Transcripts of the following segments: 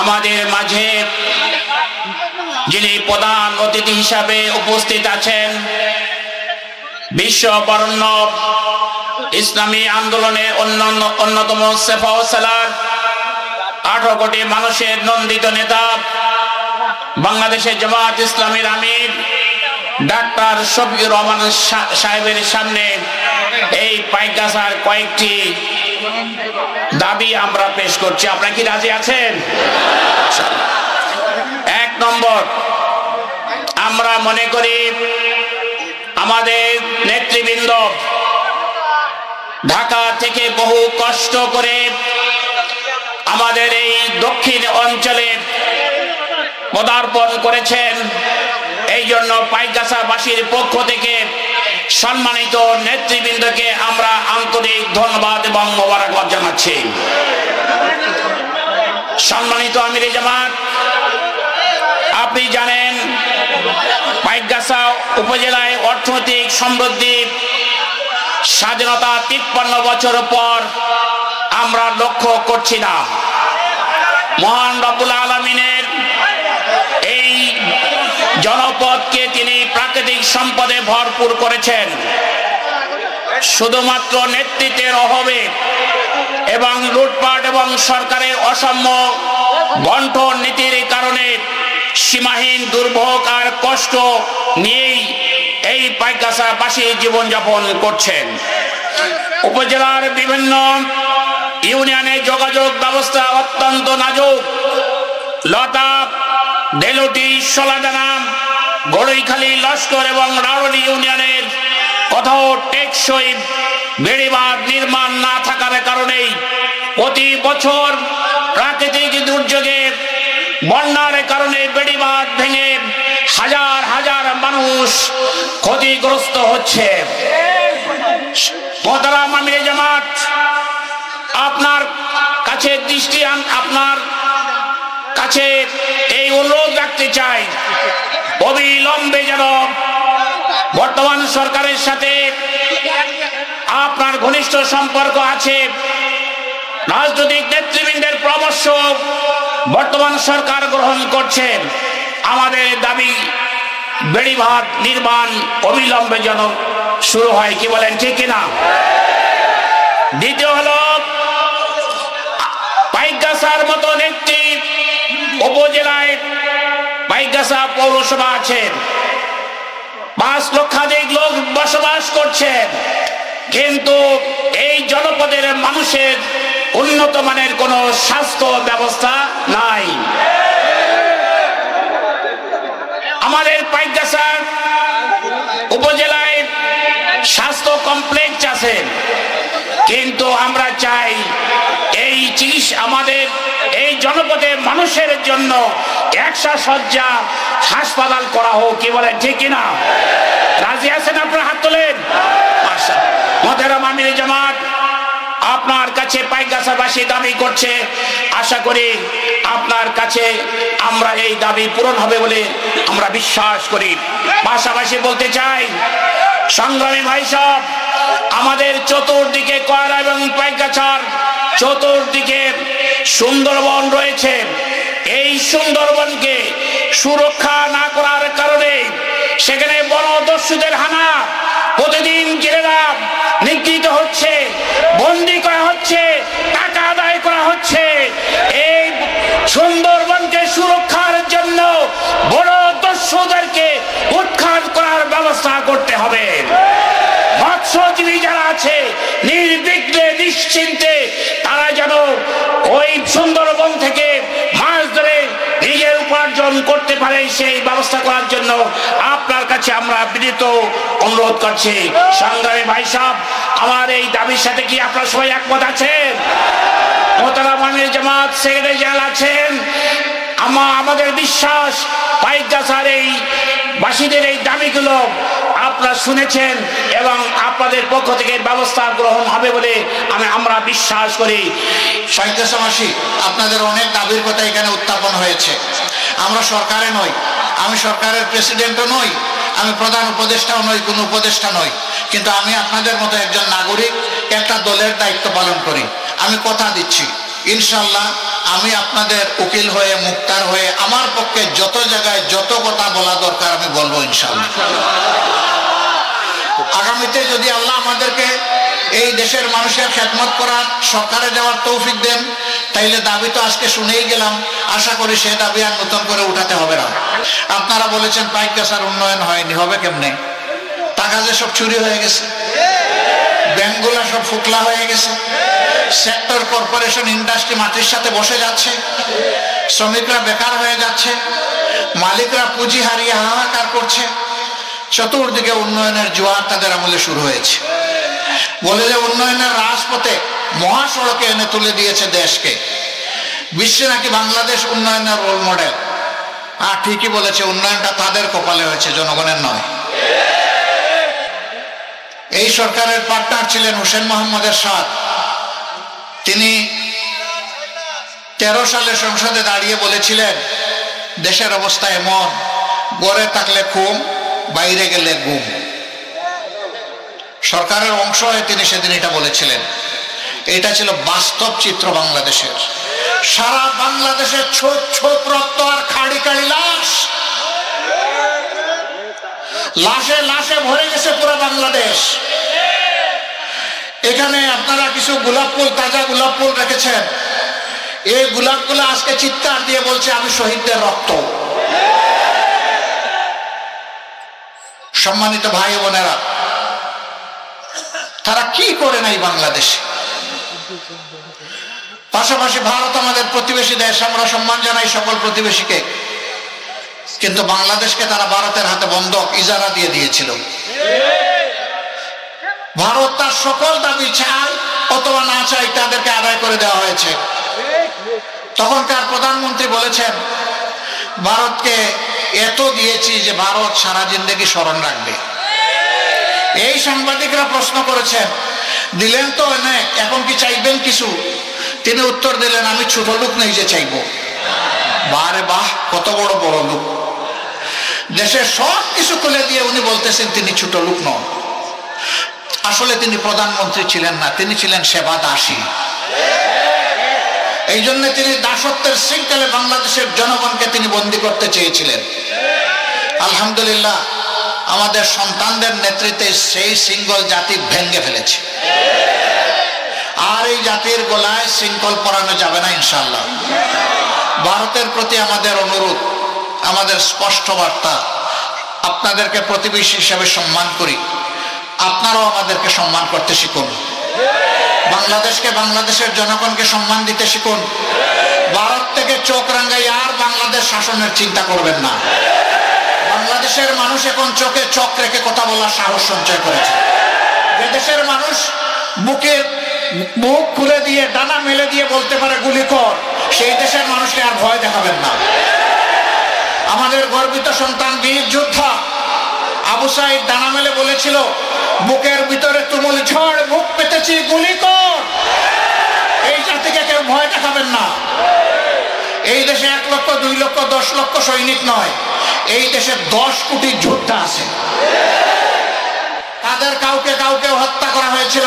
আমাদের মাঝে যিনি প্রধান অতিথি হিসাবে উপস্থিত আছেন, বিশ্ব বরেণ্য ইসলামী আন্দোলনের অন্যতম সেফাও সালার 18 কোটি মানুষের নন্দিত নেতা, বাংলাদেশের জামাত ইসলামীর আমির ডাক্তার শফিকুর রহমান সাহেবের সামনে এই পাইকগাছার কয়েকটি দাবি আমরা পেশ করছি। আপনারা কি রাজি আছেন? 1 নম্বর, আমরা মনে করি আমাদের নেতৃবৃন্দ ঢাকা থেকে বহু কষ্ট করে আমাদের এই দক্ষিণ অঞ্চলে পদার্পণ করেছেন। এই জন্য পাইকগাছাবাসীর পক্ষ থেকে সম্মানিত নেতৃবৃন্দকে আমরা আন্তরিক ধন্যবাদ এবং মোবারকবাদ জানাচ্ছি। সম্মানিত আমিরে জামাত, আপনি জানেন পাইকগাছা উপজেলায় অর্থনৈতিক সমৃদ্ধি স্বাধীনতা 53 বছর পর আমরা লক্ষ্য করছি না। মহান রব্বুল আলামিনের এই জনপদকে তিনি প্রাকৃতিক সম্পদে ভরপুর করেছেন। শুধুমাত্র নেতৃত্বের অভাবে এবং লুটপাট এবং সরকারের অসাম্য বন্টন নীতির কারণে সীমাহীন দুর্ভোগ আর কষ্ট নিয়েই এই পাইকগাছাবাসী জীবনযাপন করছেন। উপজেলার বিভিন্ন ইউনিয়নে যোগাযোগ ব্যবস্থা অত্যন্ত নাজুক। লতাব, দেলুটি, সোলাদানা, গড়ইখালী, লস্কর এবং রাউলি ইউনিয়নের কোথাও টেকসই বেড়িবাঁধ নির্মাণ না থাকার কারণেই প্রতি বছর প্রাকৃতিক দুর্যোগে বন্যার কারণে বেড়িবাঁধ ভেঙে হাজার হাজার মানুষ ক্ষতিগ্রস্ত হচ্ছে। মোহতারাম আমিরে জামাত, আপনার কাছে আপনার কাছে এই অনুরোধ রাখতে চাই, অবিলম্বে যেন বর্তমান সরকারের সাথে আপনার ঘনিষ্ঠ সম্পর্ক আছে, রাজনৈতিক নেতৃবৃন্দের পরামর্শ বর্তমান সরকার গ্রহণ করছেন। আমাদের দাবি বেড়িবাঁধ নির্মাণ অবিলম্বে যেন শুরু হয়। কি বলেন, ঠিক কিনা? দ্বিতীয় হলো, পাইকগাছার মতো একটি উপজেলায় পাইকগাছা পৌরসভা আছে, 5 লক্ষাধিক লোক বসবাস করছেন, কিন্তু এই জনপদের মানুষের উন্নত মানের কোনো স্বাস্থ্য ব্যবস্থা নাই। আমাদের পাইকগাছা উপজেলায় স্বাস্থ্য কমপ্লেক্স আছে, কিন্তু আমরা চাই এই আমাদের এই জনপদের মানুষের জন্য 100 শয্যা হাসপাতাল করা হোক। কি বলেন, ঠিক কিনা? রাজি আছেন? আপনারা হাত তোলেন। মোহতারাম আমিরে জামাত, আপনার কাছে পাইকগাছাবাসী দাবি করছে, আশা করি আপনার কাছে আমরা এই দাবি পূরণ হবে বলে আমরা বিশ্বাস করি। পাশাপাশি বলতে চাই, সংগ্রামী ভাই সব, আমাদের চতুর্দিকে কয়রা এবং পাইকগাছার চতুর্দিকে সুন্দরবন রয়েছে। এই সুন্দরবনকে সুরক্ষা না করার কারণে সেখানে বনদস্যুদের হানা, প্রতিদিন জেলেরা নিগৃহীত হচ্ছে, বন্দী করা হচ্ছে, টাকা আদায় করা হচ্ছে। এই সুন্দরবনকে সুরক্ষার জন্য বনদস্যুদেরকে উৎখাত করার ব্যবস্থা করতে হবে। মৎস্যজীবী যারা আছে নির্বিঘ্নে নিশ্চিন্তে তারা যেন ওই সুন্দরবন থেকে মাছ ধরে নিজের উপার্জন করতে পারে, সেই ব্যবস্থা করার জন্য আপনার কাছে আমরা বিনীত অনুরোধ করছি। সংগ্রামী ভাই সাহেব, আমার এই দাবির সাথে কি আপনারা সবাই একমত আছেন? মোহতারাম আমিরে জামাত সেক্রেটারি জেনারেল আছেন। আমাদের বিশ্বাস পাইকগাছার এই বাসীদের এই দাবিগুলো আপনারা শুনেছেন এবং আপনাদের পক্ষ থেকে ব্যবস্থা গ্রহণ হবে বলে আমরা বিশ্বাস করি। পাইকগাছাবাসী, আপনাদের অনেক দাবির কথা এখানে উত্থাপন হয়েছে। আমরা সরকারে নই, আমি সরকারের প্রেসিডেন্টও নই, আমি প্রধান উপদেষ্টাও নই, কোনো উপদেষ্টা নই, কিন্তু আমি আপনাদের মতো একজন নাগরিক, একটা দলের দায়িত্ব পালন করি। আমি কথা দিচ্ছি ইনশাআল্লাহ আমি আপনাদের উকিল হয়ে, মুক্তার হয়ে আমার পক্ষে যত জায়গায় যত কথা বলা দরকার আমি বলবো ইনশাআল্লাহ। আগামীতে যদি আল্লাহ আমাদেরকে এই দেশের মানুষের খেদমত করার, সরকারে যাওয়ার তৌফিক দেন, তাইলে দাবি তো আজকে শুনেই গেলাম, আশা করি সে দাবি আর নতুন করে উঠাতে হবে না। আপনারা বলেছেন পাইকগাছার উন্নয়ন হয়নি, হবে কেমনে? টাকা যে সব চুরি হয়ে গেছে, ব্যাংকগুলা সব ফুকলা হয়ে গেছে, সেক্টর কর্পোরেশন ইন্ডাস্ট্রি মাটির সাথে বসে যাচ্ছে, শ্রমিকরা বেকার হয়ে যাচ্ছে, মালিকরা পুঁজি হারিয়ে হাহাকার করছে, চতুর্দিকে উন্নয়নের জোয়ার তাদের আমলে শুরু হয়েছে। বলে যে উন্নয়নের রাজপথে মহাসড়কে এনে তুলে দিয়েছে দেশকে, বিশ্বে নাকি বাংলাদেশ উন্নয়নের রোল মডেল। আর ঠিকই বলেছে, উন্নয়নটা তাদের কপালে হয়েছে, জনগণের নয়। এই সরকারের পার্টনার ছিলেন হোসেন মোহাম্মদ এরশাদ। তিনি 13 সালে সংসদে দাঁড়িয়ে বলেছিলেন, দেশের অবস্থা এমন, গড়ে থাকলে খুম, বাইরে গেলে গুম। সরকারের অংশ হয়ে তিনি সেদিন এটা বলেছিলেন। এটা ছিল বাস্তব চিত্র বাংলাদেশের। সারা বাংলাদেশের ছোপ ছোপ রক্ত আর খাড়ি খাড়ি লাশ, লাশে লাশে ভরে গেছে পুরো বাংলাদেশ। এখানে আপনারা কিছু গোলাপ ফুল, তাজা গোলাপ ফুল রেখেছেন। এই গোলাপগুলো আজকে চিৎকার দিয়ে বলছে আমি শহীদদের রক্ত। সম্মানিত ভাই বোনেরা, তারা কি করে নাই বাংলাদেশে? পাশাপাশি ভারত আমাদের প্রতিবেশী দেশ, আমরা সম্মান জানাই সকল প্রতিবেশীকে, কিন্তু বাংলাদেশকে তারা ভারতের হাতে বন্ধক ইজারা দিয়ে দিয়েছিল। ভারত তার সকল দাবি চায় অথবা না চাই তাদেরকে আদায় করে দেওয়া হয়েছে। তখনকার প্রধানমন্ত্রী বলেছেন, ভারতকে এত দিয়েছি যে ভারত সারা জিন্দেগি স্মরণ রাখবে। এই সাংবাদিকরা প্রশ্ন করেছেন, দিলেন তো অনেক, এখন কি চাইবেন কিছু? তিনি উত্তর দিলেন, আমি ছোট লোক নেই যে চাইব। বারে বাহ, কত বড় বড় লোক! দেশের সব কিছু খুলে দিয়ে উনি বলতেছেন তিনি ছোট লোক নন। আসলে তিনি প্রধানমন্ত্রী ছিলেন না, তিনি ছিলেন সেবা দাসী। এই জন্য তিনি দাসত্বের শৃঙ্খলে বাংলাদেশের জনগণকে তিনি বন্দী করতে চেয়েছিলেন। আলহামদুলিল্লাহ, আমাদের সন্তানদের নেতৃত্বে সেই শৃঙ্খল জাতি ভেঙে ফেলেছে। আর এই জাতির গলায় শৃঙ্খল পরানো যাবে না ইনশাআল্লাহ। ভারতের প্রতি আমাদের অনুরোধ, আমাদের স্পষ্ট বার্তা, আপনাদেরকে প্রতিবেশী হিসেবে সম্মান করি, আপনারাও আমাদেরকে সম্মান করতে শিখুন। বাংলাদেশকে, বাংলাদেশের জনগণকে সম্মান দিতে শিখুন। ভারত থেকে চোখ রাঙ্গাই আর বাংলাদেশ শাসনের চিন্তা করবেন না। বাংলাদেশের মানুষ এখন চোখে চোখ রেখে কথা বলার সাহস সঞ্চয় করেছে। যে দেশের মানুষ মুখ খুলে দিয়ে, ডানা মেলে দিয়ে বলতে পারে গুলি কর, সেই দেশের মানুষকে আর ভয় দেখাবেন না। আমাদের গর্বিত সন্তান বীর যোদ্ধা আবু সাইদ ডানা মেলে বলেছিল, বুকের ভিতরে তুমুল ঝড়, বুক পেতেছি, গুলি কর। এই জাতিকে কেউ ভয় দেখাবেন না। এই দেশে 1 লক্ষ, 2 লক্ষ, 10 লক্ষ সৈনিক নয়, এই দেশে 10 কোটি যোদ্ধা আছে। তাদের কাউকে কাউকে হত্যা করা হয়েছিল,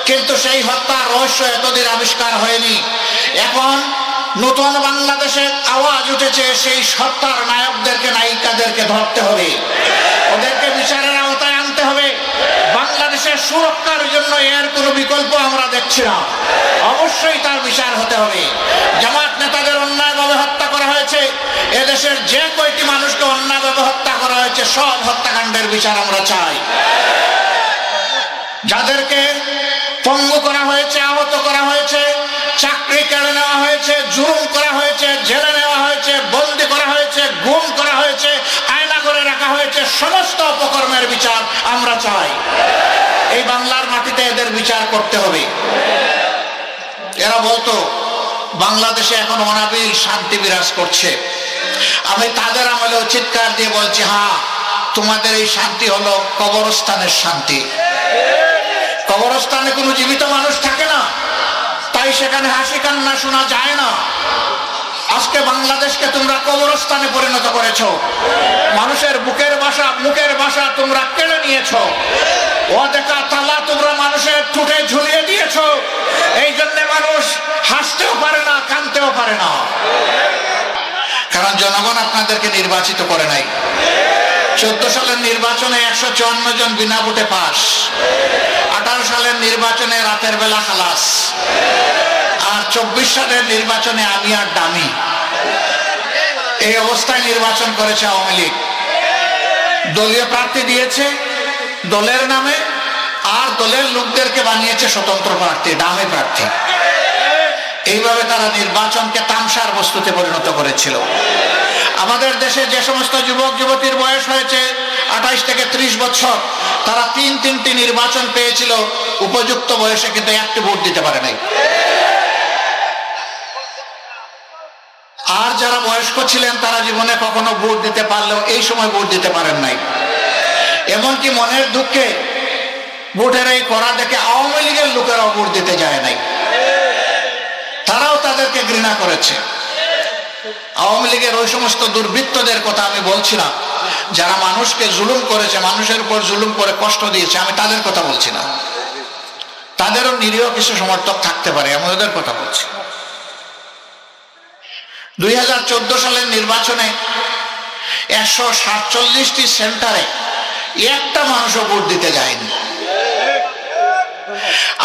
কিন্তু সেই হত্যার রহস্য এতদিন আবিষ্কার হয়নি। এখন নতুন বাংলাদেশে আওয়াজ উঠেছে, সেই হত্যার নায়কদেরকে, নায়িকাদেরকে ধরতে হবে, ওদেরকে বিচারের আওতায় আনতে হবে। বাংলাদেশের সুরক্ষার জন্য এর কোনো বিকল্প আমরা দেখছি না। অবশ্যই তার বিচার হতে হবে। জামাত নেতাদের অন্যায়ভাবে হত্যা করা হয়েছে, এদেশের যে কয়টি মানুষকে অন্যায়ভাবে হত্যা করা হয়েছে, সব হত্যাকাণ্ডের বিচার আমরা চাই। যাদেরকে পঙ্গু করা হয়েছে, আহত করা হয়েছে, চাকরি কেড়ে নেওয়া হয়েছে, জুলুম করা হয়েছে, জেলে নেওয়া হয়েছে, বন্দী করা হয়েছে, গুম করা হয়েছে, আয়না করে রাখা হয়েছে, সমস্ত অপকর্মের বিচার আমরা চাই। এই বাংলার মাটিতে এদের বিচার করতে হবে। এরা বলতো বাংলাদেশে এখন অনাবিল শান্তি বিরাজ করছে। আমি তাদের আমলেও চিৎকার দিয়ে বলছি, হ্যাঁ, তোমাদের এই শান্তি হলো কবরস্থানের শান্তি। কবরস্থানে কোনো জীবিত মানুষ থাকে না, তাই সেখানে হাসি কান্না শোনা যায় না। আজকে বাংলাদেশকে তোমরা কবরস্থানে পরিণত করেছো, মানুষের মুখের ভাষা তোমরা কেড়ে নিয়েছো, অদেখা তালা তোমরা মানুষের ঠোঁটে ঝুলিয়ে দিয়েছো। এই জন্য মানুষ হাসতেও পারে না, কাঁদতেও পারে না, কারণ জনগণ আপনাদেরকে নির্বাচিত করে নাই। 14 সালের নির্বাচনে 154 জন বিনা ভোটে পাস, 18 সালের নির্বাচনে রাতের বেলা খালাস, আর 24 সালের নির্বাচনে আমি আর ডামি। এই অবস্থায় নির্বাচন করেছে আওয়ামী লীগ। দলীয় প্রার্থী দিয়েছে দলের নামে, আর দলের লোকদেরকে বানিয়েছে স্বতন্ত্র প্রার্থী, ডামি প্রার্থী। এইভাবে তারা নির্বাচনকে তামসার বস্তুতে পরিণত করেছিল। আমাদের দেশে যে সমস্ত যুবক যুবতীর বয়স হয়েছে 28 থেকে 30 বছর, তারা তিনটি নির্বাচন পেয়েছিল উপযুক্ত বয়সে, কিন্তু একটি ভোট দিতে পারে নাই। আর যারা বয়স্ক ছিলেন তারা জীবনে কখনো ভোট দিতে পারলেও এই সময় ভোট দিতে পারেন নাই। এমনকি মনের দুঃখে ভোটের এই করা দেখে আওয়ামী লীগের লোকেরাও ভোট দিতে যায় নাই, তারাও তাদেরকে ঘৃণা করেছে। আওয়ামী লীগের ওই সমস্ত দুর্বৃত্তদের কথা আমি বলছি না, যারা মানুষকে জুলুম করেছে, মানুষের উপর জুলুম করে কষ্ট দিয়েছে, আমি তাদের কথা বলছি না। তাদেরও নিরীহ কিছু সমর্থক থাকতে পারে, আমি ওদের কথা বলছি। 2014 সালের নির্বাচনে 147টি সেন্টারে একটা মানুষও ভোট দিতে যায়নি।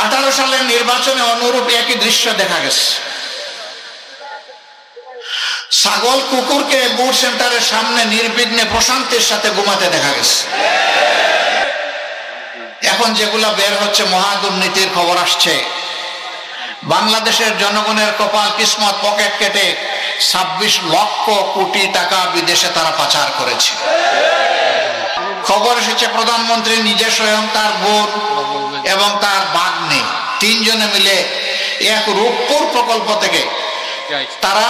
18 সালের নির্বাচনে অনুরূপ একই দৃশ্য দেখা গেছে। ছাগল কুকুরকে ভোট সেন্টারের সামনে নির্বিঘ্নে প্রশান্তির সাথে ঘুমাতে দেখা গেছে। এখন যেগুলা বের হচ্ছে মহা দুর্নীতির খবর আসছে, বাংলাদেশের জনগণের কপাল কিসমত পকেট কেটে 26 লক্ষ কোটি টাকা বিদেশে তারা পাচার করেছে। খবর এসেছে প্রধানমন্ত্রী নিজে স্বয়ং, তার বোন এবং তার ভাগ্নে, তিনজনে মিলে এক রূপপুর প্রকল্প থেকে তারা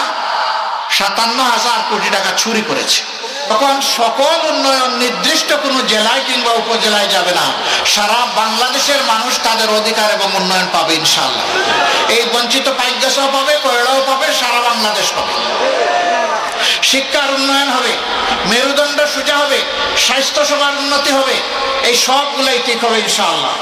57,000 কোটি টাকা চুরি করেছে। তখন সকল উন্নয়ন নির্দিষ্ট কোনো জেলায় কিংবা উপজেলায় যাবে না, সারা বাংলাদেশের মানুষ তাদের অধিকার এবং উন্নয়ন পাবে ইনশাআল্লাহ। এই বঞ্চিত পাইকগাছাও পাবে, কয়লাও পাবে, সারা বাংলাদেশ পাবে। শিক্ষার উন্নয়ন হবে, মেরুদণ্ড সোজা হবে, স্বাস্থ্য সেবার উন্নতি হবে, এই সবগুলাই ঠিক হবে ইনশাআল্লাহ।